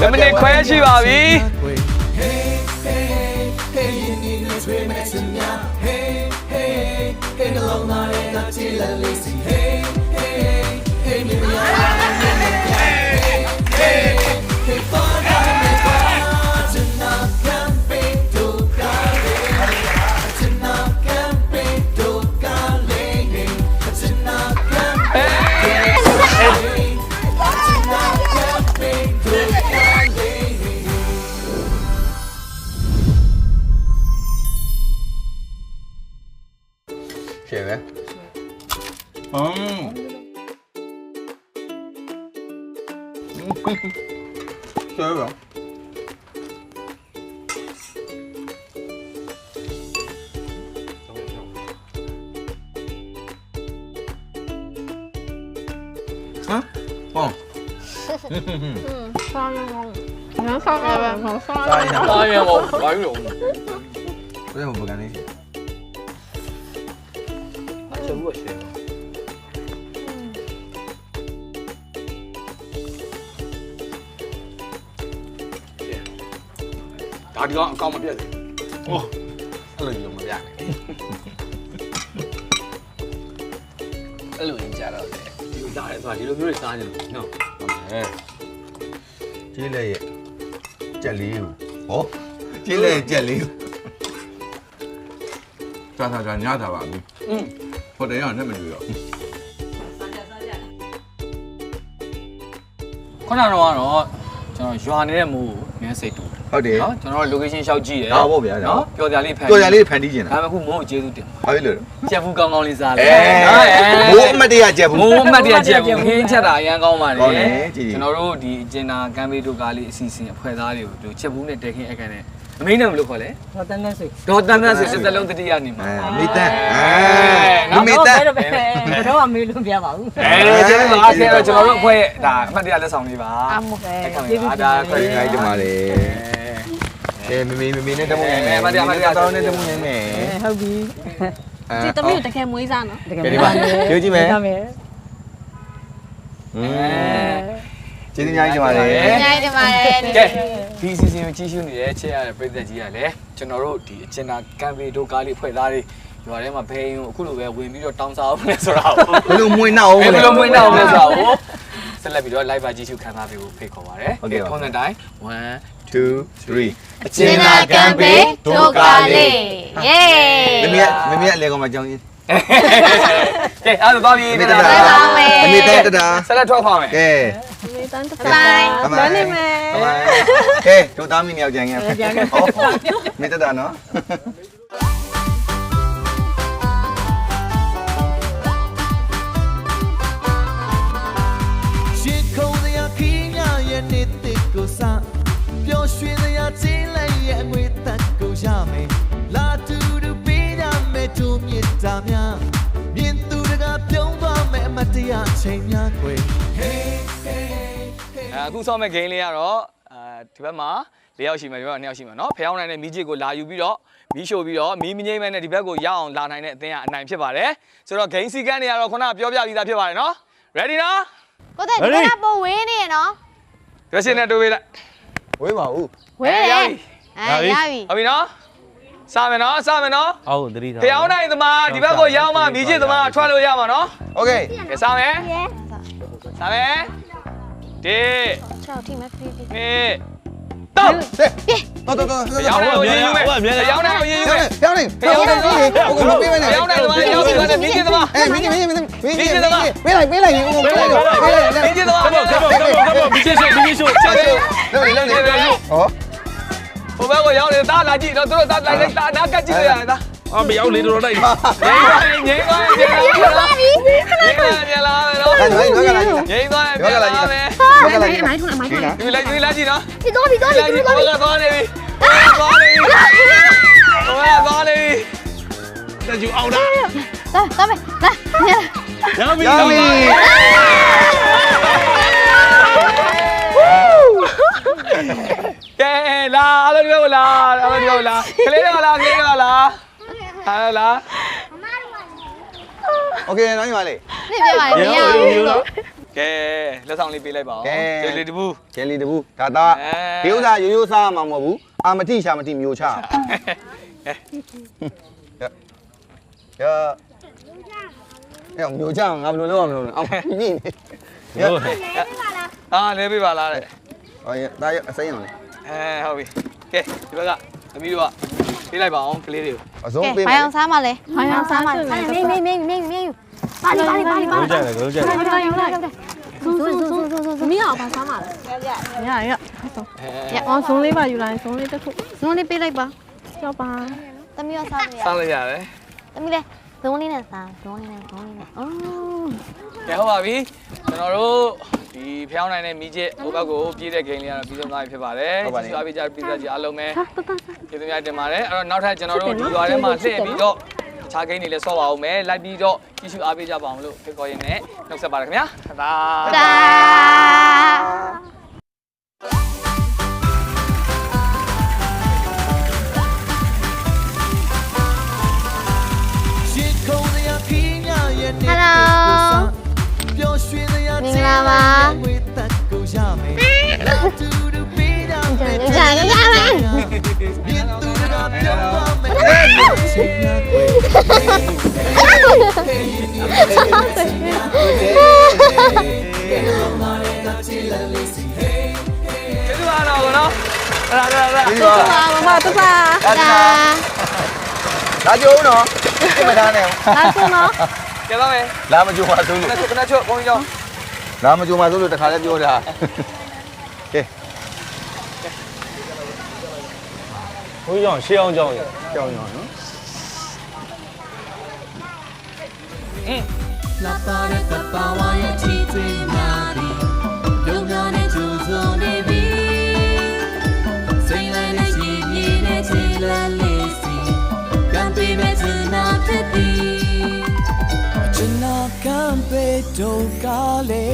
လက်မနဲ့ခွဲရှိပါပြီရှယ်ပဲရှယ်ပါဟမ်စားရင်ကောင်းစားရပါမယ်စားရ သားရပေါ့ဘာလို့ ဘယ်မှာပကန်းလေးချက်ဘူးရှယ်ဒါဒီကောင်အကောင့်မပြတ်ဘူးဟိုအဲ့လိုမျိုးမပြနိုင်အဲ့လိုရင်ကြတော့လေဒီလိုကြားရဲဆိုတာဒီလိုမျိုးတွေစားကြလို့နော်ဟုတ်တယ် ကျေးလက်ရဲ့ကြက်လေးကိုဟောကျေးလက်ရဲ့ကြက်လေးကိုစားညတာပါပြီဟိုတယ်ရနဲ့မလို့ရော ခုနကတော့ကျွန်တော်ရွာနေတဲ့မိုးကိုနည်းစိတ်တူတယ် ဟုတ်တယ် နော်ကျွန်တော် location ရှောက်ကြည့်ရယ် ဒါပေါ့ဗျာဒါ နော်ပျော်စရာလေးဖန် ကြော်ကြလေးဖန်တီးကျင်တာ ဒါပေမဲ့ခုမိုးကိုကျေးဇူးတင် ဘာဖြစ်လို့ ကြက်ဘူးကောင်းကောင်းလေးစားလေ မိုးအမတ်တရကြက်ဘူး မိုးအမတ်တရကြက်ဘူးခင်းချက်တာအရန်ကောင်းပါလေ ကောင်းတယ်ကြည့် ကျွန်တော်တို့ဒီအကျဉ်းသားကမ်းဘေးတို့ကားလေးအစီအစဉ်အဖွဲသားတွေကိုတို့ချက်ဘူးနဲ့တဲခင်းအခန်းနဲ့အမေနဲ့ဘယ်လိုခေါ်လဲ တော့တန်းတန်းစိတ် ဒေါ်တန်းတန်းဆိုစစ်တလုံးတတိယနေမှာ မိတန် နော် တော့ဘယ်တော့မှမေးလို့မပြပါဘူး ကျေးဇူးပါအဲ့တော့ကျွန်တော်တို့အဖွဲဒါအမှတ်တရလက်ဆောင်လေးပါ အမှုပဲ ကျေးဇူးပါခွဲ ခိုင်းကြပါလေမေနဲ့တမုံနေမယ်တောင်းနဲ့တမုံနေမယ် ဟုတ်ပြီဒီတမီးတကယ်မွေးစားနော်တကယ် ဒီမှာပြောကြည့်မယ် ဟုတ်မယ် ကျေးဇူးများကြီးတင်ပါတယ် နိုင်တယ်ပါတယ် ကဲဒီစီစဉ်ကိုကြီးရှုနေတဲ့ချက်ရတဲ့ပြည်သက်ကြီးကလည်းကျွန်တော်တို့ဒီအကျဉ်းသားကမ်ပေတို့ကားလေးဖွဲ့သားတွေရွာထဲမှာဘယ်ရင်အခုလိုပဲဝင်ပြီးတော့တောင်းစားအောင်လဲဆိုတာကို ဘယ်လိုမွေးနှောက်အောင် ဘယ်လိုမွေးနှောက်အောင်လဲဆိုတာကိုဆက်လက်ပြီးတော့ live ကြီးရှုခံစားပေးဖို့ဖိတ်ခေါ်ပါတယ်။ထုံးတဲ့တိုင်း1 2 3အကျဉ်းသားကံပေဒုက္ခလေးယေ မမေအလေကောင်မကြောင်းရင် ကဲအဲ့ဒါသွားပြီ အမေတတာ ဆက်လက်ထွက်ခွာမယ် ကဲ မေတန်းတ ဘိုင် ဘာနေမလဲ ကဲတို့သားမီးမြောက်ကြရင်မေတ္တာနော် ရှစ်ခုံးစရာခီးမြရဲ့နေတစ်ကိုစပျော်ရွှင်စရာချင်းလိုက်ရဲ့အငွေတက်ကိုရမယ်လာတူတူပေးရမယ်တို့မြစ်တာများမြင်သူတကပြုံးသွားမယ်အမတရားချိန်များခွေ အခုဆောင်းမဲ့ game လေးကတော့ဒီဘက်မှာ၄ယောက်ရှိမယ်ဒီဘက်မှာ2ယောက်ရှိမယ်เนาะဖျောင်းနိုင်တဲ့မီးကြည့်ကိုလာယူပြီးတော့မီးရှို့ပြီးတော့မီးမငိမ့်မဲ့နဲ့ဒီဘက်ကိုရအောင်လာနိုင်တဲ့အသင်းကအနိုင်ဖြစ်ပါတယ်ဆိုတော့ game စီကန်းတွေကတော့ခုနပြောပြပြီးသားဖြစ်ပါတယ်เนาะ ready နော် ကိုတဲ့ဒီကပုံဝင်းနေရနော် ရွှေရှင်နဲ့တိုးပေးလိုက် ဝေးပါဦး ဝင်းလေရပြီ ဟုတ်ပြီနော်စမယ်နော်စမယ်နော် ဟုတ်သတိထား ဖျောင်းနိုင်သမားဒီဘက်ကိုရောက်မှမီးကြည့်သမားထွက်လို့ရမှာနော် โอเค ကဲစမယ်စမယ်1 6ထိမဖိဖိ 2 တော့ တော့ ဖျောင်းနိုင်ကိုရေးယူမယ်ဖျောင်းနိုင်ကိုရေးယူမယ် ဖျောင်းနေဖျောင်းနေโอเคမပေးမနဲ့ ဖျောင်းနိုင်သမားရောက်ပြီကနေမီးကြည့်သမား မင်းပေးလိုက်ပေးလိုက်ပေးလိုက် မီးကြည့်သမား ကဘောဘီချီရှိုး ချက်ချက် လုံးနေဟော ဟိုဘက်ကိုရောက်နေတာလာကြည့်တော့တို့သားလိုက်တာနာကတ်ကြည့်ရတာ အမရောက်လေတော်လိုက် ငိမ့်သွားပြီပြန်လာမယ်နော် အဲ့ဒါကလာကြည့် ငိမ့်သွားပြန်လာမယ် ကလာကြည့် အမိုင်းထုံးအမိုင်းထုံး ဒီလိုက်ကြည့်နော် ဒီတော့ဒီတော့ လိုက်ကြည့်တော့သွားနေပြီသွားနေပြီသွားနေပြီ တက်ကျူအောင်တာ သွားမယ်လာ ရမီ ရမီ ကဲလာအားလုံးပြောလာအားလုံးပြောလာကလေးတော့လာကလေးတော့လာဟာလာ โอเคน้องညီမလေး ပြပြပါလေမရဘူးလို့ ကဲလက်ဆောင်လေးပေးလိုက်ပါဦးကျေးလေးတပူ ကျဲလီတပူဒါသားဒီဥစ္စာရိုးရိုးစားမှာမဟုတ်ဘူးအာမတိရှာမတိမျိုးချရမျိုးချငါဘယ်လိုလုပ်အောင်အောင်ညိနေ လဲပေးပါလားတဲ့ ဟောဒါရအစိမ်းအောင်လေ ဟုတ်ပြီကဲဒီဘက်ကအမီးတို့ကပေးလိုက်ပါအောင်ကလေးတွေကို အစုံပေး ဘာ မယ် အောင်စားမလဲဘာအောင်စားမလဲမင်းပါလီပါလီပါလီပါလီ ကြတယ်ကြတယ် သမီးအောင်ပါစားမှာလဲရအော်ဆုံးလေးပါယူလိုက်ဆုံးလေးတစ်ခု ဇွန်လေးပေးလိုက်ပါ ကြောက်ပါ သမီးရောစားလို့ရ စားလိုက်ရတယ် သမီးလည်းဇွန်လေးနဲ့စားဇွန်လေးနဲ့အော် ကဲဟုတ်ပါပြီကျွန်တော်တို့ဒီဖျောင်းနိုင်တဲ့မိချစ်ဟိုဘက်ကိုပြေးတဲ့ဂိမ်းလေးကတော့ပြီးဆုံးသွားပြီဖြစ်ပါတယ်ကျေးဇူးအပေးကြပြီးသားကြီးအားလုံးပဲကျေးဇူးများတင်ပါတယ်အဲ့တော့နောက်ထပ်ကျွန်တော်တို့ဒီရွာထဲမှာလှည့်ပြီးတော့ခြားဂိမ်းတွေလည်းဆော့ပါအောင်မယ်လိုက်ပြီးတော့ကြည့်ရှုအားပေးကြပါအောင်လို့ဖိတ်ခေါ်ရင်းနဲ့နှုတ်ဆက်ပါတယ်ခင်ဗျာဒါ တာ ရှင်ခုံးရခင်းရရဲ့နေ ဟယ်လို ပျော်ရွှင်ရ မင်္ဂလာပါ ဝေးတက်ကိုရမယ်လာတူတူပေးရမယ် ကြံကြပါမယ် မြင်သူကပြောပါမယ်ရှင်ရကို ကျေးဇူးပါတော့ကောနော်လာ ဒီပါ မမတပါ လာကြုံနော်ပြမသားနဲ့ လာဆုံးနော် ကဲပါမယ် လာမကြုံပါဆိုလို့ ခဏချွတ်ဘုန်းကြီးကြောင့် လာမကြုံပါဆိုလို့တခါလဲပြောတာကဲ ဘိုးကြောင့်ရှေးအောင်ကြောင့် ကြောင်ရောနော် လာပါတဲ့တပါဝါရဲ့ချီသွေးနာပြီပြုံးများနဲ့ကျူစုံနေပြီစိတ်လိုက်နဲ့ရှိပြေးနဲ့ချီလာလေးစီကံပေးမဲ့ချင်နာဖြစ်သည်အချင်နာကံပေးတော့ကားလေ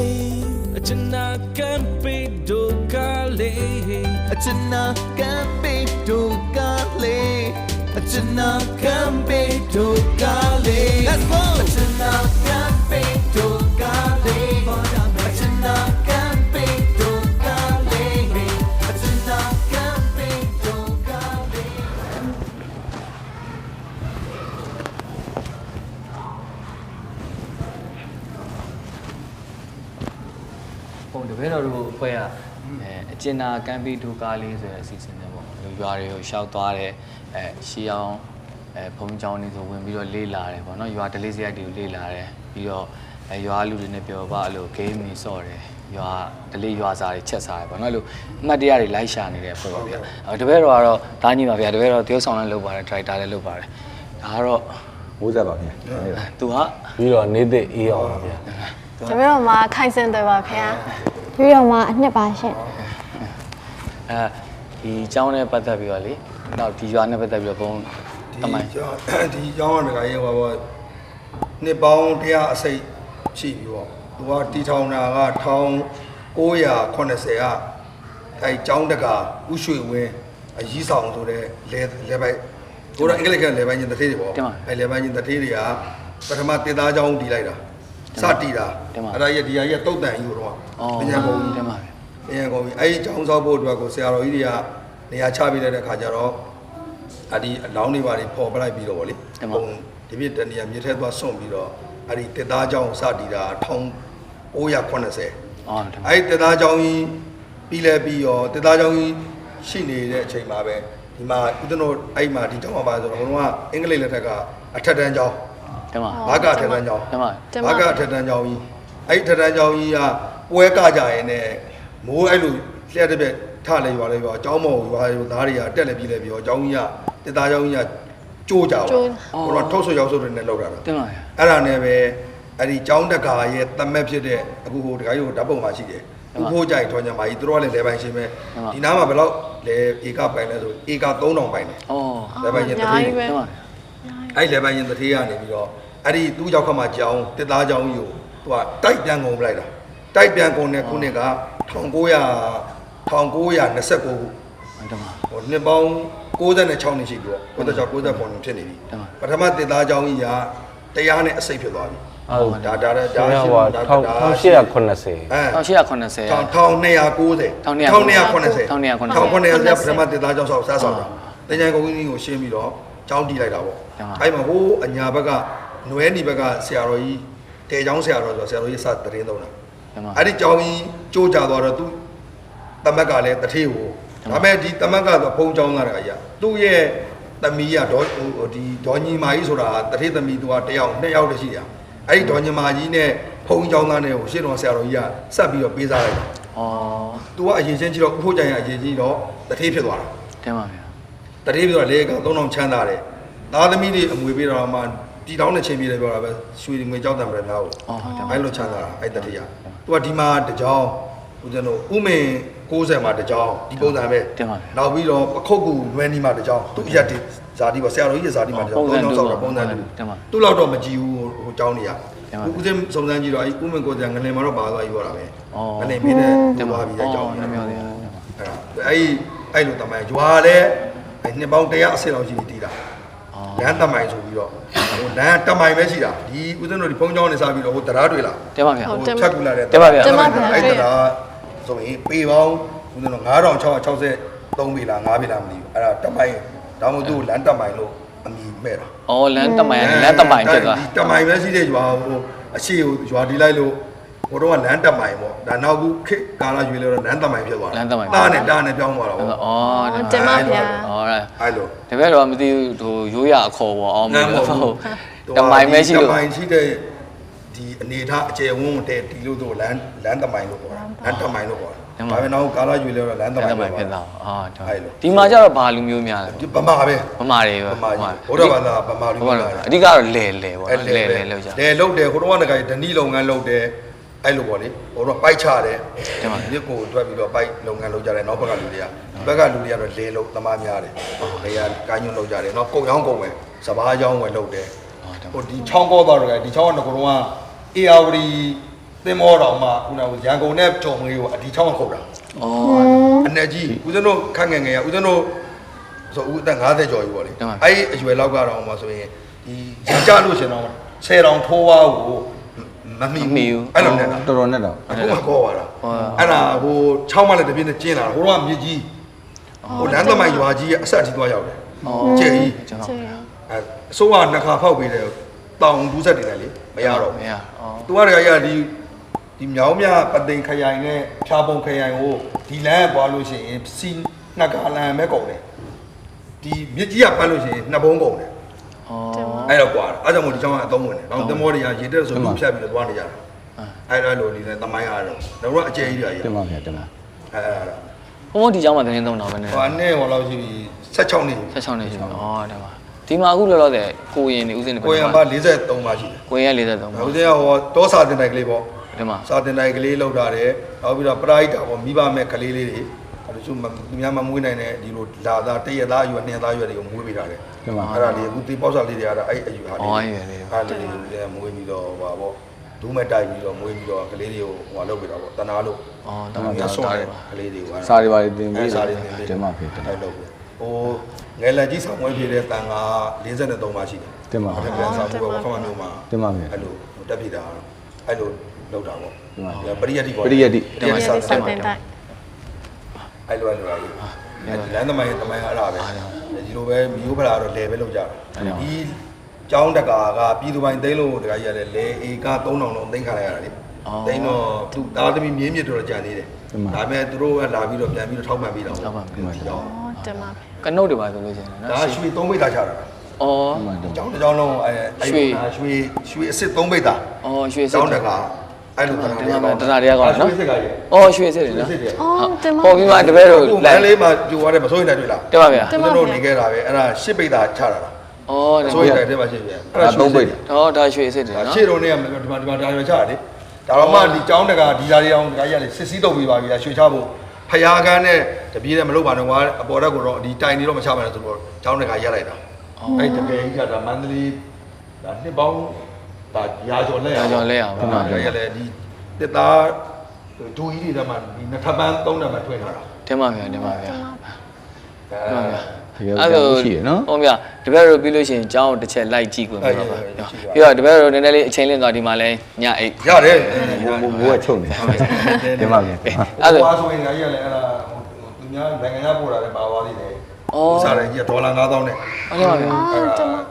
အချနာကံပေဒိုကာလေ အချင်နာကံပေးတော့ကားလေအချင်နာကံပေးတော့ကားလေ Let's go အချင်နာကံပေးတော့ကားလေအချင်နာကံပေးတော့ကားလေအချင်နာကံပေးတော့ကားလေ ပုံတပည့်တော်တို့အဖွဲ့ကအကျဉ်းနာကမ်ပီဒူကားလေးဆိုတဲ့အစီအစဉ်နဲ့ပေါ့လူရွာတွေကိုရှောက်သွားတယ်ရှီအောင်ဘုံကျောင်းတွေဆိုဝင်ပြီးတော့လေးလာတယ်ပေါ့နော်ရွာဒလေးစရိုက်တွေကိုလေးလာတယ်ပြီးတော့ရွာလူတွေနဲ့ပြောပါအဲ့လိုဂိမ်းတွေဆော့တယ်ရွာဒလေးရွာစားတွေချက်စားတယ်ပေါ့နော်အဲ့လိုအမှတ်တရတွေလိုက်ရှာနေတဲ့အဖွဲ့ပေါ့ဗျာတပည့်တော်ကတော့တားညီပါဗျာတပည့်တော်တရုပ်ဆောင်လည်းလုပ်ပါတယ်ဒရိုက်တာလည်းလုပ်ပါတယ်ဒါကတော့ မိုးဆက်ပါဗျာ သူက ပြီးတော့နေသိအေးအောင်ပါဗျာ တပည့်တော်မှာခိုင်စင်တယ်ပါခင်ဗျာ ပြီးတော့မှအနှစ်ပါရှင့် ဒီအကြောင်းနဲ့ပတ်သက်ပြီးတော့လေနောက်ဒီရွာနဲ့ပတ်သက်ပြီးတော့ဘုံတမိုင်း ဒီကျောင်းကတကယ်ဟောပေါ့နှစ်ပေါင်း100အစိတ်ရှိပြီပေါ့သူကတီထောင်တာက1980ကအဲကျောင်းတကာဥရွှေဝင်းအကြီးဆောင်ဆိုတဲ့လဲပိုက်ကိုတော့အင်္ဂလိပ်ကလဲပိုက်ချင်းတထေးတွေပေါ့အဲလဲပိုက်ချင်းတထေးတွေကပထမတင်သားကျောင်းတီးလိုက်တာစတီးတာအဲ့ဒါရဒီဟာရတုတ်တန်ကြီးတော့ပညာကုန်ကြီး တင်ပါဗျာ ပညာကုန်ကြီးအဲ့ဒီကျောင်းဆောက်ဖို့အတွက်ကိုဆရာတော်ကြီးတွေကနေရာချပေးလိုက်တဲ့ခါကျတော့အဲ့ဒီအလောင်းတွေပါတွေပေါ်ပလိုက်ပြီးတော့ဗောလေဒီပြတနေရာမြေထဲသွားဆွန့်ပြီးတော့အဲ့ဒီတက်သားကျောင်းစတည်တာ1980 အော်တင်ပါ အဲ့ဒီတက်သားကျောင်းကြီးပြီးလဲပြီးရောတက်သားကျောင်းကြီးရှိနေတဲ့အချိန်မှာပဲဒီမှာဦးဇင်းတို့အဲ့မှာဒီကျောင်းမှာပါဆိုတော့ဘုံကအင်္ဂလိပ်လက်ထက်ကအထက်တန်းကျောင်း တင်ပါ ဘာကအထက်တန်းကျောင်း တင်ပါ ဘာကအထက်တန်းကျောင်းကြီးအဲ့ဒီထက်တန်းကျောင်းကြီးကပွဲကကြရင်နဲ့မိုးအဲ့လိုလျှက်တဲ့ထလဲရွာလဲရွာကျောင်းမော်ရွာသားတွေကတက်လဲပြီးလဲပြီးရောကျောင်းကြီးကတက်သားကျောင်းကြီးကကျိုးကြပါဘုရားထုတ်ဆွရောက်ဆွတွေနဲ့လောက်တာ တင်ပါဗျာ အဲ့ဒါနဲ့ပဲအဲ့ဒီကျောင်းတကာရဲ့တမက်ဖြစ်တဲ့အခုဟိုတခါကြီးဓာတ်ပုံမှာရှိတယ်ဥဖိုးကြိုက်ထွန်ညာမကြီးသူတို့ကလည်းလဲပိုင်ရှင်ပဲဒီနားမှာဘယ်လောက်လဲဧကပိုင်လဲဆိုဧက3000ပိုင်တယ် အော် လဲပိုင်ရှင်တတိယ တင်ပါ အဲ့လဲပိုင်ရှင်တတိယကနေပြီးတော့အဲ့ဒီသူ့ရောက်ခတ်မှာကျောင်းတက်သားကျောင်းကြီးကိုသူကတိုက်ပြန်ကုန်ပလိုက်တာတိုက်ပြန်ကုန်တဲ့ခုနှစ်က1929ခု တင်ပါ ဟိုနှစ်ပေါင်း96နှစ်ရှိပြီပေါ့96 90ပုံဖြစ်နေပြီပထမတက်သားကျောင်းကြီးက တရားနဲ့အစိတ်ဖြစ်သွားပြီ ဟုတ် ဒါ ဟို1880 1880 1290 ပထမတေသားကျောင်းဆောက်စားဆောက်တာတင်ချိုင်ကုန်းကြီးကိုရှင်းပြီးတော့ကျောင်းတီးလိုက်တာပေါ့အဲ့မှာဟိုးအညာဘက်ကနွဲနီဘက်ကဆရာတော်ကြီးတေကျောင်းဆရာတော်ဆိုဆရာတော်ကြီးစတရင်သုံးတာအဲ့ဒီကျောင်းကြီးကြိုးကြသွားတော့သူတမက်ကလည်းတထေးကိုဒါပေမဲ့ဒီတမက်ကတော့ဖုံးကျောင်းလာတဲ့အရာသူ့ရဲ့သမီးကတော့ဒီဒေါ်ညီမာကြီးဆိုတာတထေးသမီးသူက1ယောက်2ယောက်တည်းရှိတာအဲ့ဒီဒေါ်ညီမာကြီးနဲ့ဖုံးကျောင်းသားနဲ့ကိုရှင်းတော်ဆရာတော်ကြီးကဆက်ပြီးတော့ပေးစားလိုက်တာသူကအရင်ချင်းကြည့်တော့ဥဖို့ကြိုင်ကအရင်ကြီးတော့တထေးဖြစ်သွားတာ တင်ပါဗျာ တတိယပြီးတော့လေက3000ချမ်းသာတယ်သားသမီးတွေအမွေပေးတော့မှပြည်တောင်းတဲ့ချင်းပြည်တယ်ပြောတာပဲရွှေငွေကြောက်တံပြဲများကိုအဲ့လိုချမ်းသာတာအဲ့တတိယသူကဒီမှာတကြောင်ဦးဇင်းတို့ဥမင်60မှာတကြောင်ဒီပုံစံပဲနောက်ပြီးတော့ပခုတ်ကူလွယ်နီမှာတကြောင်သူရက်ဒီဇာတိပေါ့ဆရာတော်ကြီးရဲ့ဇာတိမှာတကြောင်3ကြောင်ဆောက်တာပုံစံတူသူ့လောက်တော့မကြည့်ဘူးဟိုကြောင်းနေရဦးဇင်းစုံစမ်းကြည့်တော့အဲ့ဥမင်60ငလင်မှာတော့ပါသွားပြီပြောတာပဲငလင်ပေးတဲ့တင်ပါပြီအကြောင်းအဲ့လိုတမိုင်းရွာလဲနှစ်ပေါင်း100အဆင့်လောက်ရှိပြီတည်တာလမ်းတမိုင်းဆိုပြီးတော့ဟိုလမ်းတမိုင်းပဲရှိတာဒီဦးဇင်းတို့ဒီဖုန်းကြောင်းနေစားပြီးတော့ဟိုတရားတွေ့လား တင်ပါဗျာ ဟိုချက်ကူလာတဲ့ တင်ပါဗျာ အဲ့တရားဆိုရင်ပေပေါင်းဦးဇင်းတို့9663ပေလား5ပေလားမသိဘူးအဲ့ဒါတမိုင်းဒါမှမဟုတ်သူ့လမ်းတမိုင်းလို့အမည်မဲ့တာ အော်လမ်းတမိုင်လမ်းတမိုင်ဖြစ်သွား ဒီတမိုင်းပဲရှိတဲ့ရွာဟိုအရှိကိုရွာဒီလိုက်လို့ဟိုတော့ကလမ်းတမိုင်ပေါ့ဒါနောက်ခုခေတ်ကာလရွေးလို့တော့လမ်းတမိုင်ဖြစ်သွားတာတားနဲ့ပြောင်းသွားတာပေါ့ အော် တင်ပါဗျာ အော် အဲ့လို တပည့်တော်မသိဘူးဟိုရိုးရအခေါ်ပေါ့အော်မဟုတ်ဘူးတမိုင်ပဲရှိလို့ တမိုင်ရှိတဲ့ဒီအနေထားအကျယ်ဝန်းတဲ့ဒီလိုတော့လမ်းတမိုင်လို့ခေါ်တာလမ်းတမိုင်လို့ခေါ်တာဒါပေမဲ့နောက်ကာလရွေးလို့တော့လမ်းတမိုင်ဖြစ်သွားအော်ဒီမှာကျတော့ဘာလူမျိုးများလဲ ဒီဗမာပဲ ဗမာတွေပဲ ဗမာကြီးဘုရားဘာသာဗမာလူမျိုး အဓိကတော့လေပေါ့လေလောက်ကြ လေလုတ်တယ်ဟိုတော့ကတည်းကဓနီလုပ်ငန်းလုပ်တယ်အဲ့လိုပေါ့လေဟိုတော့ပိုက်ချတယ်မြစ်ကိုတွက်ပြီးတော့ပိုက်လုပ်ငန်းလုပ်ကြတယ်နောက်ဘက်ကလူတွေကဘက်ကလူတွေကတော့လေလုတ်သမားများတယ်လေယာကိုင်းညွန့်လုပ်ကြတယ်နောက်ကုတ်ရောင်းကုန်ပဲစပားရောင်းဝယ်လုပ်တယ်ဟိုဒီချောင်းကောသွားတော့ဒီချောင်းကကတော့အေယာဝတီသင်္ဘောတော်မှာခုနကရန်ကုန်နဲ့ကြုံလေးကိုဒီချောင်းကခုတ်တာအနေကြီးဦးဇင်းတို့ခန့်ငယ်ငယ်ရဦးဇင်းတို့ဆိုဦးအသက်50ကျော်ပြီပေါ့လေအဲ့ဒီအရွယ်လောက်ကတော့မှဆိုရင်ဒီရကြလို့ရှင်တော့10တောင်ထိုးဝါကိုမမီဘူးအဲ့လိုနဲ့ တော်တော်နဲ့တော့ အခုမှခေါ်သွားတာအဲ့ဒါဟို6မှလည်းတပြင်းနဲ့ကျင်းလာတာဟိုတော့မြစ်ကြီးဟိုလမ်းသမိုင်းရွာကြီးရဲ့အဆက်ကြီးသွားရောက်တယ်ကျဲကြီးအဲအစိုးရနှစ်ခါဖောက်ပေးတယ်တောင်ဘူးဆက်တွေလည်းလေမရတော့ဘူးသူကလည်းရဒီမြောင်းမြပသိမ်ခရိုင်နဲ့ဖြာပုံခရိုင်ကိုဒီလမ်းပွားလို့ရှိရင်စီနှစ်ကလမ်းပဲကုန်တယ်ဒီမြစ်ကြီးကပတ်လို့ရှိရင်နှစ်ဘုံကုန်တယ်အဲ့တော့ကွာအဲ့ကြောင့်မို့ဒီချောင်းကအသုံးဝင်တယ်။နောက်သမောတွေကရေတက်ဆိုလို့ဖြတ်ပြီးတော့သွားနေကြတာ။အဲ့လိုနေလဲတမိုင်းအားတော့တော့အကျယ်ကြီးတွေကြီး တင်ပါဗျာတင်ပါ ဘုံဒီကျောင်းမှာတင်းသုံးတာပဲနဲ့ ဟိုအနေဟောလောက်ရှိပြီ16နှစ် 16နှစ်ရှိပြီအော်တယ်ပါဒီမှာအခုလောလောဆယ်ကိုရင်နေဦးစင်းနေ ကိုရင်ပါ43ပါရှိတယ် ကိုရင်43ပါ ။ဦးစင်းကဟောတောစာတင်တိုင်ကလေးပေါ့ ဒီမှာ စာတင်တိုင်ကလေးလောက်တာတယ်။နောက်ပြီးတော့ပရိုက်တာပေါ့မိဘမဲ့ကလေးလေးတွေအဲ့လိုသူများမမွေးနိုင်တဲ့ဒီလိုလာသားတရက်သားအရွယ်နှစ်သားအရွယ်တွေကိုမွေးပေးတာတယ်။အဲ့ဒါလေးအခုတေးပေါက်စာလေးတွေကတော့အဲ့အယူဟာလေးအဲ့လေးတွေမွေးပြီးတော့ဟောပေါ့ဒူးမဲ့တိုက်ပြီးတော့မွေးပြီးတော့ကလေးတွေကိုဟိုလုပ်ပေးတာပေါ့တနာလို့ အော်တမန်တော်တားတယ် ကလေးတွေကို စာတွေပါတင်ပေး စာ တ တွေ ယ် တင်ပေး တင်ပါဗျာ တိုက်လုပ်ပေးဟိုငယ်လက်ကြီးဆောင်ဝဲဖြစ်တဲ့တန်က43ပါရှိတယ် တင်ပါ အဲ့ဒါဆောင်ဝဲခမမျိုးမှာ တင်ပါဗျာ အဲ့လိုတက်ဖြစ်တာအဲ့လိုလုပ်တာပေါ့ပရိယတ်တိပေါ့ ပရိယတ်တိ တင်ပါတင်တိုက် အဲ့လိုလမ်းသမိုင်းအဲ့ဒါပဲဒီလိုပဲမျိုးဖလာတော့လဲပဲလုပ်ကြတာဒီကျောင်းတကာကပြည်သူပိုင်းသိန်းလို့တကာကြီးရတယ်လေဧက3000လုံးသိန်းခါလိုက်ရတာလေသိန်းတော့သူသားသမီးမြင်းမြစ်တော့ကြာနေတယ်ဒါပေမဲ့သူတို့ကလာပြီးတော့ပြန်ပြီးတော့ထောက်ပံ့ပေးတာပေါ့ဒီကျောင်း တင်ပါ ကနုတ်တွေပါဆိုလို့ရှိရင်နော် ဒါရွှေ3ဘိတ်သားချတာ အော် ကျောင်းတစ်ကျောင်းလုံးရွှေအစ်စ်3ဘိတ်သား အော်ရွှေစစ် ကျောင်းတကာအဲ့လို တရားတွေကကောင်းနော် ရွှေစစ်ကကြီး အော်ရွှေစစ်တယ်နော် အော်တင်ပါ ပေါ်ပြီးမှတပည့်တို့ လမ်းလေးမှာပြိုသွားတယ်မစိုးရင်တွေ့လား တက်ပါဗျာ သူတို့နေခဲ့တာပဲအဲ့ဒါ10ဘိတ်သားချတာလား အော် စိုးရင်တဲ့မှာရှိပြန်အဲ့ဒါ3ဘိတ် တော့ဒါရွှေစစ်တယ်နော် ရှေ့တော့နေကဒီမှာဒါရွှေချတာလေဒါတော့မှဒီကျောင်းတကာဒီသားလေးအောင်ဒါကြီးကလေစစ်စည်းတုပ်ပြီးပါပြီရွှေချဖို့ဖျားကန်းနဲ့တပြေးနဲ့မလုပ်ပါနဲ့ကွာအပေါ်တက်ကိုတော့ဒီတိုင်နေတော့မချပါနဲ့ဆိုတော့ကျောင်းတကာရက်လိုက်တာအဲ့တကယ်ကြီးကဒါမန္တလေးဒါနှစ်ပေါင်းဒါရာကျော်လက် ဒါကြောင့်လဲအောင် ဟုတ်ပါဘူးရက်လေဒီတစ်သားဒူကြီးတွေထဲမှာဒီနှစ်ထပ်ပန်းသုံးထပ်ပန်းထွင်ထားတာ တင်ပါဗျာတင်ပါဗျာ အဲ့လိုရှိရနော် ဟုတ်ဗျာတပည့်တို့ပြီးလို့ရှိရင်ကျောင်းတစ်ချက်လိုက်ကြည့်ကိုပြောပါပြီးတော့တပည့်တို့နည်းနည်းလေးအချိန်လင်းသွားဒီမှာလဲညအိတ် ရတယ် မိုးကချုပ်နေဒီမှာပြန် အဲ့လို ဘာဆိုရင်ငါကြီးကလည်းအဲ့ဒါသူများနိုင်ငံခြားပို့တာလည်းပါသွားသေးတယ်ဥစားတယ်ကြီးဒေါ်လာ9000နဲ့ ဟုတ်ပါဗျာ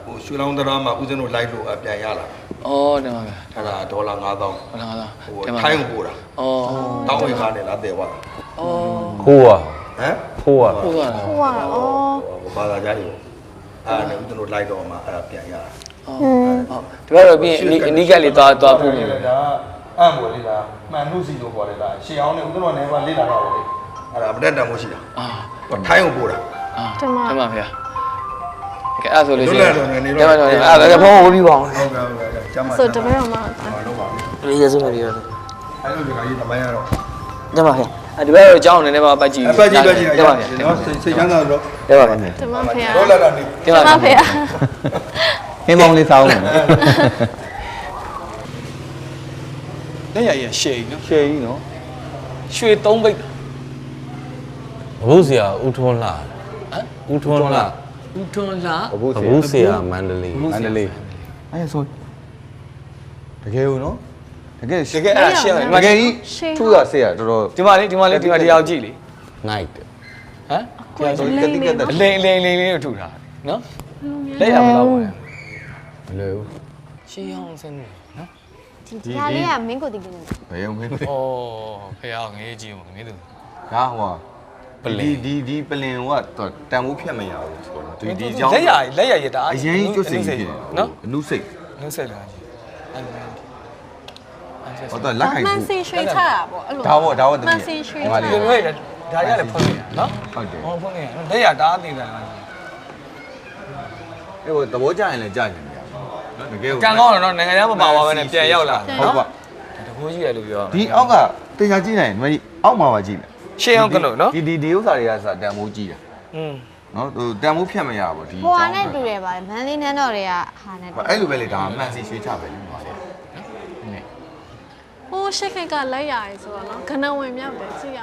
ဟိုရွှေလောင်းတရားမှာဦးဇင်းတို့လိုက်လို့ပြန်ရလာ အော်တင်ပါဗျာ အဲ့ဒါဒေါ်လာ9000 ဟုတ်လား ဟိုထိုင်းကိုပို့တာ အော် တောင်းဝေကားနဲ့လာတယ်ကွာ အော် ခိုးอ่ะ ဟမ် ခိုးอ่ะ ဟုတ်ပါလား ဟိုကဩ ဘာသာကြားကြီးအဲ့ဒါနဲ့ဦးဇင်းတို့လိုက်တော့မှအဲ့ဒါပြန်ရတာ ဟုတ်တပည့်တို့ပြီးအနီးကလေးသွားဖို့ ဒါအံ့ပေါ်လေးဒါမှန်လို့စီလို့ခေါ်တယ်ဒါရှေ့အောင်နဲ့ဦးဇင်းတို့လည်းလေးလာတော့လေအဲ့ဒါမတက်တန်မှုရှိတာ အာ ထိုင်းကိုပို့တာ တင်ပါဗျာကဲအဲ့ဆိုလို့ရှိရင် လွတ်လပ်တော့နေ တင်ပါ တော့ အဲ့ဒါဖုန်းဝပြီးပါအောင် ဟုတ်ကဲ့ဟုတ်ကဲ့ကျမ်းပါ ဆိုတပည့်တော်မှာ လုပ်ပါပြီ ရေးရစုမယ်ပြီးတော့ အဲ့လိုဒီကကြီးတမိုင်းရတော့ တင်ပါဗျာအဲ့ဒီဘက်တော့ကျောင်းနည်းနည်းပါပတ်ကြည့် အပတ်ကြီးပဲကြီး တင်ပါဗျာ နော်စိတ်ချမ်းသာတော့ တင်ပါဗျာ တမဖေရ ဒေါ်လာတာနေ တင်ပါ တမဖေရ ဟင်းမောင်းလေးစောင်းတယ် လက်ရည်ရှေ့နော် ရှေ့ကြီးနော် ရွှေ3ဘိတ် ဘုဆရာဦးထွန်းလာဦးထွန်းလာ ဦးထွန်းလာ ဘုဆရာမန္တလေး မန္တလေးအဲ့ဆိုတကယ်ဦးနော်တကယ် တကယ်အဲ့ဒါရှင်းတယ် တကယ်ကြီးထူးတာဆေးရတော်တော် ဒီမှာလေတရားကြည့်လေ night ဟမ် ကိုယ်လိမ့်နေ အလိန်လေးထူတာနော်လက်ရမတော့ဘူး မလွယ်ဘူး ရှင်းအောင်စင်းနေနော် ဒီဟာလေးကမင်းကိုတင်ကြည့်နေ ဘယ်ရုံမင်း ဩဖေအောင်ငေးကြည့်အောင်ငေးသူ ဒါဟိုဒီပလင်ကတန်ဖိုးဖြတ်မရဘူးဆိုတော့ဒီကြောင်း လက်ရည်တာ အရင်ကျွတ်စိတ်ဖြစ် နော် အနုစိတ် နှုတ်ဆက်လာကြီးအဲ့ ဟောတော့လက်ခိုက် မှန် ဘူး စီရွှေချတာပေါ့အဲ့လို ဒါပေါ့တ မှ မီး န်စီရွှေ ဒီမှာ ချ လေး ဒီလိုလေဒါရလည်းဖွင့်နေနော် ဟုတ်တယ် ဟောဖွင့်နေလက်ရတာအသေးတာ အဲ့ဟိုသဘောကျရင်လည်းကြာနေတယ်နော်တကယ် ကံကောင်းတော့နိုင်ငံခြားမပါပါဘဲနဲ့ပြန်ရောက်လာ ဟုတ်ပါ တကူကြီးရလို့ပြော ဒီအောက်ကတင်ချကြည့်နိုင်ဒီအောက်မှာပါကြည့်မယ် ရှင်းအောင်ကလို့နော် ဒီဥစ္စာတွေကစတန်ဖိုးကြည့်တာ อืม နော်ဟိုတန်ဖိုးဖြတ်မရဘူးဒီ ဟိုဟာနဲ့တူတယ်ပါလေမန်းလေးနန်းတော်တွေကဟာနဲ့တူ အဲ့လိုပဲလေဒါမှန်စီရွှေချပဲလေပါလေ ဟိုရှစ်ခိတ်ကလက်ရည်ဆိုတော့နော်ခဏဝင်မြောက်တယ်ကြည့်ရ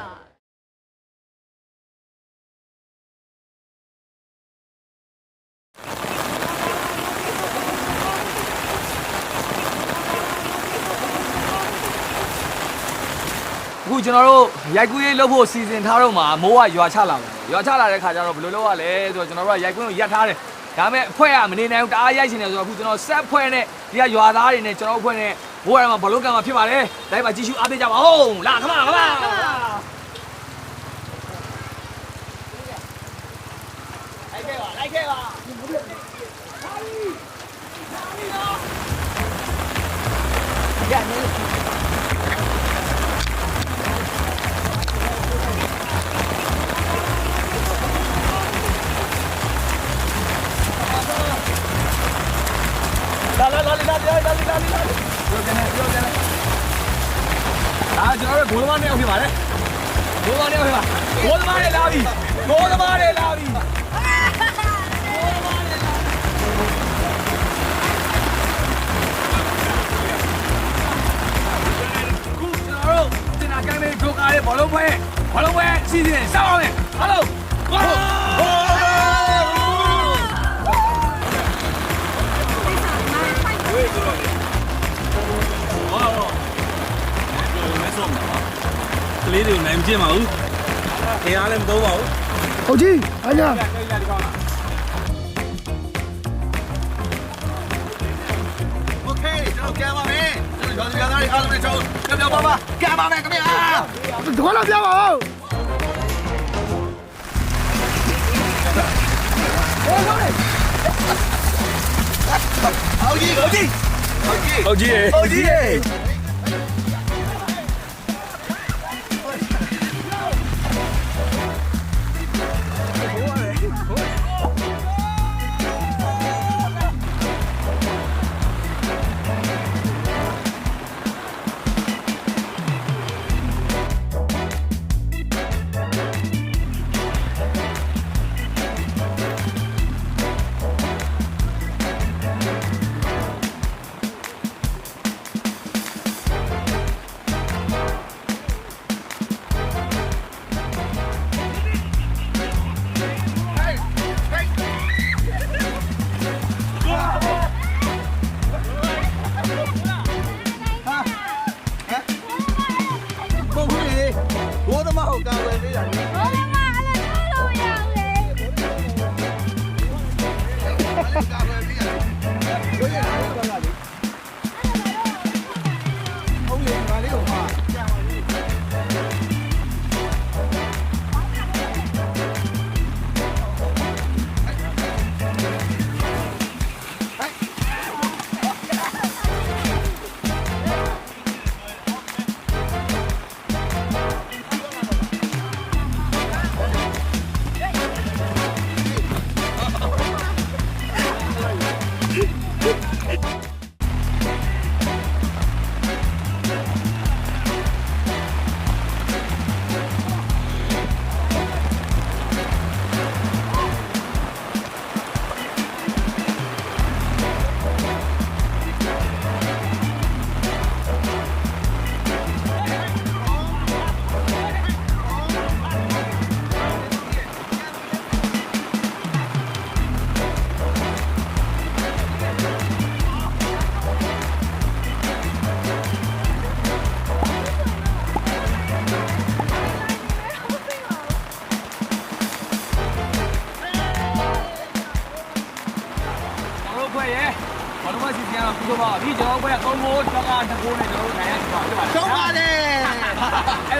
အခုကျွန်တော်တို့ရိုက်ကူးရေးလုပ်ဖို့စီစဉ်ထားတော့မှာမိုးကရွာချလာတယ်ရွာချလာတဲ့ခါကျတော့ဘယ်လိုလုပ်ရလဲဆိုတော့ကျွန်တော်တို့ကရိုက်ကွင်းကိုရက်ထားတယ်ဒါပေမဲ့အဖွဲ့ကမနေနိုင်ဘူးတအားရိုက်ရှင်တယ်ဆိုတော့အခုကျွန်တော်ဆက်ဖွဲ့နဲ့ဒီကရွာသားတွေနဲ့ကျွန်တော်အဖွဲ့နဲ့ဘိုးရမှာဘလို့ကံမှာဖြစ်ပါတယ်ဒါပေမဲ့ကြည့်ရှုအားပေးကြပါဦးလာခမလိုက်ခဲ့ပါလာပြောတယ်ပြောတယ်အာကျွန်တော်တို့ဘိုးသမားနဲ့အောင်ဖြစ်ပါလေဘိုးသမားနဲ့အောင်ဖြစ်ပါဘိုးသမားနဲ့လာပြီဘိုးသမားနဲ့လာပြီခုကျွန်တော်တို့တင်နာကမ်းလေးဂျိုကာရဲ့ဘောလုံးပွဲစီစဉ်စောင်းအောင်မယ်ဟာလို့ကလေးတွေကိုနိုင်မကျင့်ပါဘူးခင်အားလည်းမသုံးပါဘူး ဟုတ်ကြီးအညာ โอเคကျွန်တော်ကံပါမယ်ကျွန်တော်ရွာသားတွေအားလုံးနဲ့ကျွန်တော်ကြောက်ပါကံပါမယ်ခင်ဗျာ ဒေါ်လာပြပါဦးဟုတ်ကြီး ဟုတ်ကြီး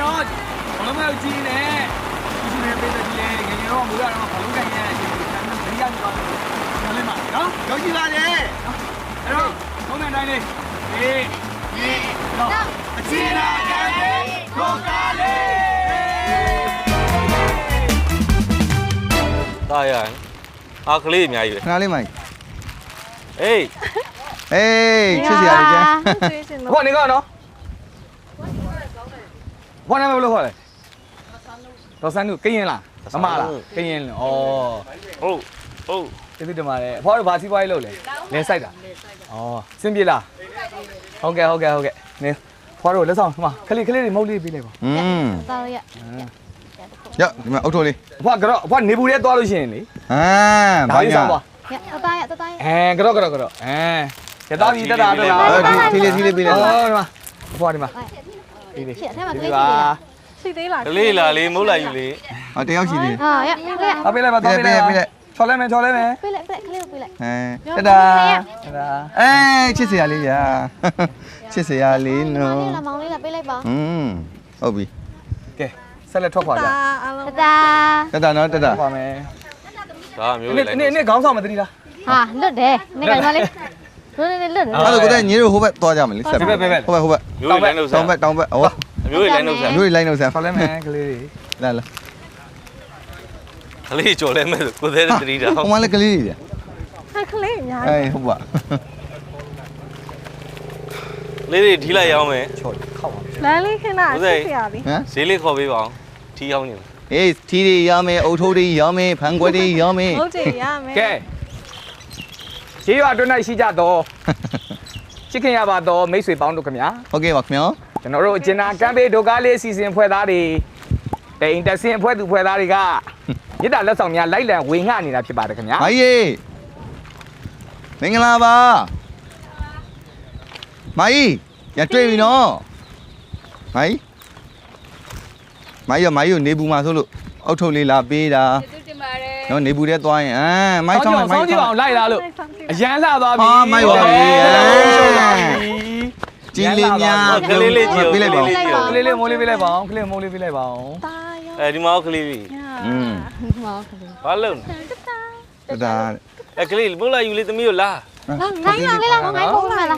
တော့ဘလုံးမဲ့ကြီးနေကြီးနေပေးတဲ့ကြီးလေငယ်ငယ်တော့မူရတော့ဘလုံးကန်ရဲ့အချိန်ကိုတန်းတန်းရရသွားတယ်ညလေးမှာနော် ရောက်ကြည့်ပါလေ အဲ့တော့ဘုံနဲ့တိုင်းလေးအေးဒီတော့အချင်းလာကဲကိုကားလေး တာရအားကလေးအများကြီးပဲ ခဏလေးမိုင် အေး အေးချစ်စရာလေးကျန် တွေ့ရှင် ဟိုနေကောနော်ဘာနာမလို့ခေါ်လဲဒေါ်ဆန်းတို့ကရင်လားမမလားကရင်ဩ ဟုတ်ဟုတ် ကျေးဇူးတင်ပါတယ်အဖွားတို့ဘာစီးပွားရေးလုပ်လဲလဲဆိုင်တာဩစင်ပြေလားဟုတ်ကဲ့နေဖွားတို့လက်ဆောင်ဟိုမှာခလေးတွေမုတ်လေးပေးလိုက်ပါ သားရ ရောက်ဒီမှာအုတ်ထိုးလေး အဖွားကတော့အဖွားနေဘူးရဲသွားလို့ရှိရင်လေ ဘာညာ ရသားရသားရ ကတော့ရတော့ပြီတက်တာတော့လား ထီလေးပေးလိုက် ဒီမှာအဖွားဒီမှာဒီ ရှေ့အထက်မှာကလေး ပါ ရှိသေးလား ကလေးလာလေးမဟုတ်လာယူလေး ဟောတယောက်ရှိသေး ဟာရပေးလိုက် အပေးလိုက်ပါတော့ပေးလိုက်ချော်လဲမယ် ပေးလိုက်ကလေးကိုပေးလိုက် တဒါ ဒါ အေးချစ်စရာလေးညာချစ်စရာလေးနော် မောင်လေးလာပေးလိုက်ပါ ဟုတ်ပြီ ကဲဆက်လက်ထွက်ခွာကြ တတာ တဒါနော်တဒါ ခွာမယ် ဒါမျိုးလေးလိုက် နေ့ခေါင်းဆောင်မတတိလား ဟာလွတ်တယ်နေကညီမလေးလွတ်နေလွတ်တယ် အဲ့ဒါကိုတည်းညီတို့ဟိုဘက်သွားကြမယ်လေဆက်ဟိုဘက် မျိုးလေးလိုက်လို့ဆ တော ရာ င်းဘက်ဟော မျိုးလေးလိုက်လို့ဆရာ မျိုးလိုက်လို့ဆန် ချော်လဲမယ်ကလေးတွေ လာ ကလေးကြော်လဲမဲ့ကိုသေးတဲ့တတိတောင် ဟိုမှာလည်းကလေးတွေ ဟာကလေးအများ အေးဟုတ်ပါ လေးတွေထီးလိုက်ရအောင်မယ် ချော်ခောက်ပါ လမ်းလေးခဏဆရာလေး ဟမ် ဈေးလေးခေါ်ပေးပါအောင်ထီးအောင်နေ အေးထီတွေရမယ်အုတ်ထိုးတွေရမယ်ဖန်ခွက်တွေရမယ် ဟုတ်တယ်ရမယ် ကဲခြေရွာတွန်း၌ရှိကြတော့ချစ်ခင်ရပါတော့မိတ်ဆွေပေါင်းတို့ခင်ဗျာ ဟုတ်ကဲ့ပါခင်ဗျာ ကျွန်တော်တို့အကျဉ်းသားကမ်းပေးဒုကားလေးအစီအစဉ်ဖွဲ့သားတွေတိန်တဆင်ဖွဲ့သူဖွဲ့သားတွေကမြစ်တာလက်ဆောင်များလိုက်လံဝေငှနေတာဖြစ်ပါတယ်ခင်ဗျာ မိုင်းရေမင်္ဂလာပါမိုင်းရတွေ့ပြီနော်မိုင်းမိုင်းနေဘူးမှာဆိုလို့အုတ်ထုတ်လေးလာပေးတာနော်နေဘူးတဲ့သွားရင်မိုင်း ဆော ထော င်း င်း ကြည့်အောင်လိုက်လာလို့အရန်လာသွားပြီ ဟာမိုက်ပါပြီကြီးလေးများပေးလိုက်ပါ ကလေးလေးမိုးလေးပေးလိုက်ပါအောင်ကလေးမိုးလေးပေးလိုက်ပါအောင် တာရ အဲဒီမှာကလေးပြီ မောင်ကလေး ဘာလို့ ဒါ ကလေးမဟုတ်လာယူလေးသမီးကိုလာ နိုင်လာလေးလာငိုင်းဖို့မလား မာ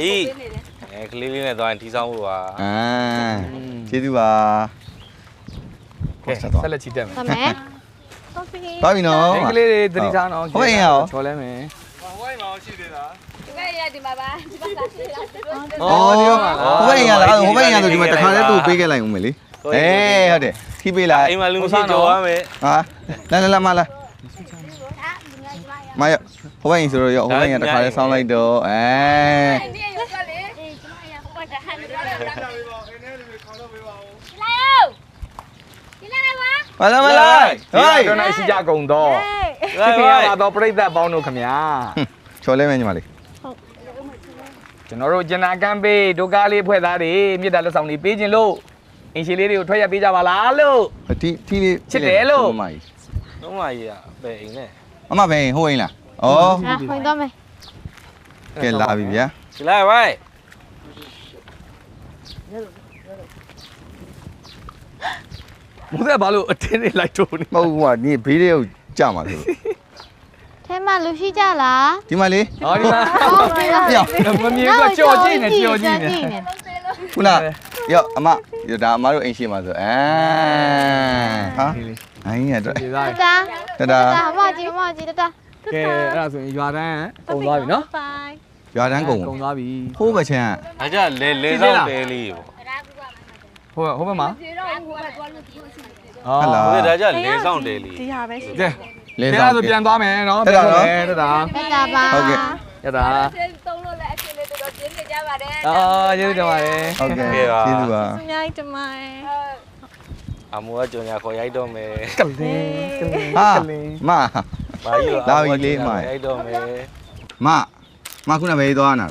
ကြီးကလေးလေးနဲ့သွားရင်ထီးဆောင်ဖို့ပါ ကျေးဇူးပါ ကဲဆက်လက်ချီတက်မယ် သမဲ ပါပြီနော် မိန်းကလေးတွေသတိထားအောင် ဟုတ်ရင်ရော ချော်လဲမယ် ဒီမှာပါဒီမှာသာရှိလား ဟိုဘက်ရလားဟိုဘက်ရဆိုဒီမှာတခါတည်းသူ့ပေးခဲ့လိုက်ဦးမယ်လေအေးဟုတ်တယ်ခီးပေးလိုက် အိမ်မှာလူမရှိကြော်ရမယ် ဟာလာမလာမရဟိုဘက်ရင်ဆိုတော့ဟိုဘက်ရင်တခါတည်းဆောင်းလိုက်တော့ဒီရောကလေဒီမှာရဟိုကတဟန်နေလာရောက်ဒီလာပါ မလာ ဟေး ဟေး တွန်း၌ရှိကြကုန်တော့ချစ်ခင်ရပါတော့ပြိဿပေါင်းတို့ခင်ဗျာ ချော်လဲမယ်ညီမလေး ကျွန်တော်တို့ကျန်နာကမ်းပေးဒုကားလေးဖွဲ့သားတွေမြစ်တာလက်ဆောင်တွေပေးခြင်းလို့အင်ရှင်လေးတွေကိုထွက်ရပေးကြပါလားလို့ တီလေး ချစ်တယ်လို့ မမကြီး တော့မကြီးပဲအိမ်နဲ့ မမပဲဟိုရင်လားဩ ခွင်တော့မယ် ကဲလာပြီဗျာ ဒီလိုက်ဝိုင်း မဟုတ်ဘာလို့အတင်းနေလိုက်တော့နေ မဟုတ်ဘူးကဒီဘေးလေးကိုကြမှာလို့ ထဲမှာလူရှိကြလား ဒီမှာလေး ဟောဒီမှာ ဟုတ်ပြီလား မမြင်ကကြော်ကြည့်နေကြော်ကြည့်နေ ခုနရောအမဒါအမတို့အိမ်ရှိမှာဆိုဟာအင်းရတော့ ဒီသား တတာ တဒါ မကြီးတတာ ကဲအဲ့ဒါဆိုရင်ရွာတန်းပုံသွားပြီနော် ရွာတန်းကုန် ပုံသွားပြီ ဟိုးပဲချမ်း ဒါကြလဲဆောင်တဲလေးပေါ့ ဟိုဘက်မှာ ပြေတော့ဟိုကသွားလို့ဒီလိုရှိတယ် ဟုတ်လား ဟုတ်ဒါကြလဲဆောင်တဲလေး ဒီဟာပဲရှိ ကဲ လဲ အဲ့ စား ဒါဆိုပြန်သွားမယ်နော် တက်တာနော် တက်တာ တတာပါ ဟုတ်ကဲ့ တက်တာ သုံးလို့လည်းအချင်းလေးတော်ကျင်းနေကြပါတယ် အာကျေးဇူးတင်ပါတယ် ဟုတ်ကဲ့ကျေးဇူးပါ အများကြီးတမိုင်း အမိုးကကြော်ညာခေါ်ရိုက်တော့မယ် ကလင်းကလင်း ဟာ ကလင်း မ ဘာကြီးရိုက်တော့မယ် မခုနပဲသွားနာ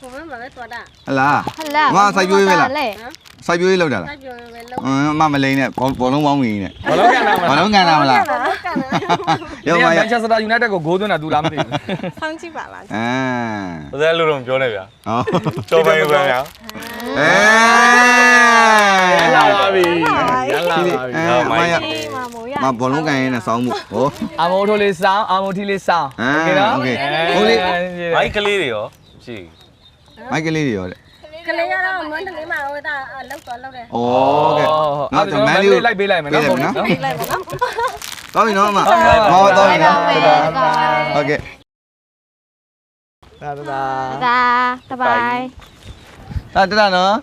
ဘုံမှာလည်းတော်တာ ဟလား ဟလာ စိုက်ပြွေးလောက်တာလား တက်ပြောပဲလုံး မလိန်နဲ့ဘောလုံးပေါင်းကြီးနဲ့ ဘာလို့ကန်တာမ ဘော လဲ လုံးကန်တာမလား ကန်တယ် ရော ဒီ မ မ ရ န်ချက်စတာယူနိုက်တက်ကိုဂိုးသွင်းတာသူလားမသိဘူး ဆောင်းကြည့်ပါလား အာ ဘယ်လိုတော့ပြောနေဗျာ ဟော တော်ပါရဲ့ဗျာ အဲ ရမမိုးရ မဘောလုံးကန်ရင်းနဲ့စောင်းမှုဟော အာမိုထိုးလေးစောင်းအာမိုထီလေးစောင်းโอเคနော် โอเคဟိုလေး ဘိုက်ကလေးတွေရောရှိ မိုက်ကလေးတွေရောတဲ့ ကလေးရတော့မွန်းတလေးမှာဟိုတာလောက်တော့လောက်တယ် ဩကဲ နောက်တော့မန်လေးလိုက်ပေးလိုက်မယ်နော် လိုက်ပါနော် ကောင်းပြီနော်အမမောတော့ပြီနော်ဟုတ်ကဲ့ ဒါဒါ ဒါတပိုင် တတနော်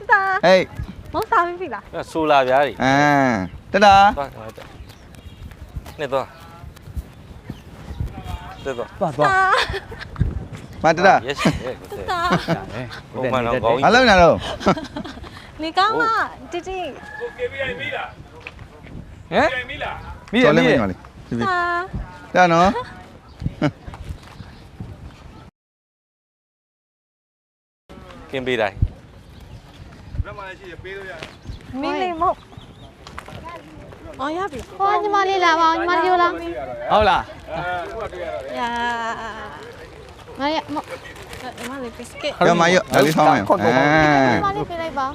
ဟေး မဟုတ်စားပြီလား ဆိုလာပြားတွေ တတ သွားနေတော့တက်တော့ သွားသွား မတတ yes ဘုံမနော်ကောင်း အလုံးနာတော့ နေကောင်းလားတီတီ ဟမ် မီးရ မီးရ ပါလေ ဟာ တနော် ကင်းပေးတိုင်း မင်းလေးမဟုတ်အော်ရပြီ ဟောညီမလေးလာပါညီမလေးလာ ဟုတ်လား ရာ ငါရမ မလေးဘစ်ကစ် ရမရဒါလေးဆောင်းမယ် ညီမလေးပြလိုက်ပါ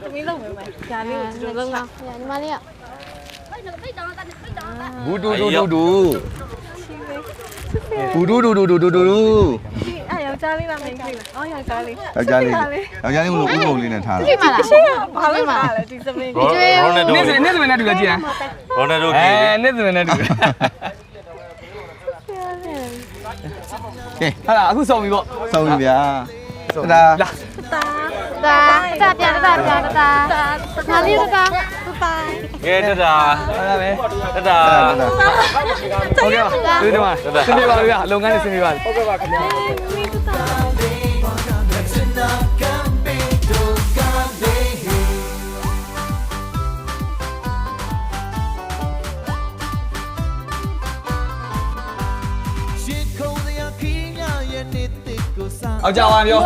သမီးလုံးမယ်မယ်ရာလေးကိုဒီလိုလုံးလား ညီမလေးက ဘူးတူတူတူတူ ဘူးဒူဒူဒူဒူဒူဒူ ဒီအယောက်ျားလေးလားမိန်းကလေးလားအော်ယောက်ျားလေး ယောက်ျားလေးမလို့ဥပုံလေးနဲ့ထားတာ ဒီမှာလား ရှင်းဘာလို့ပါလဲဒီသမီး ရိုနယ်ဒို နေ့စဉ်နဲ့တူကြည့်ရ ရိုနယ်ဒို အဲ ကြီး နေ့စဉ်နဲ့တူ ကဲ ဟာလားအခုစုံပြီပေါ့ ဆောင်းပြီဗျာတတ လာ တာပြန်တာငါလေးတာ ပိုင် ကဲတတာ ဟုတ်လားပဲ တတာ ဟုတ်ကဲ့ပါဒီတော့စင်ပြပါပြီဗျာလုပ်ငန်းနဲ့စင်ပြပါပြီ ရှစ်ခုံးရခီးမြရဲ့နေတဲ့ကိုစား အောက်ကြပါပြော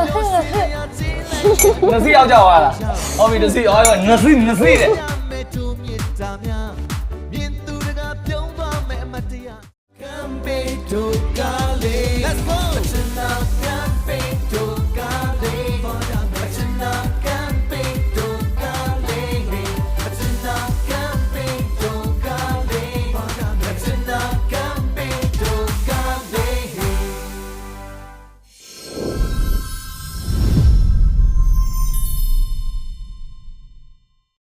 နစီအောက်ကြပါလားဟုတ်ပြီနစီအော်နစီတဲ့ မဲ့တူမြစ်တာများမြင်သူတကပြုံးသွားမဲ့အမတရားကံပေးတို့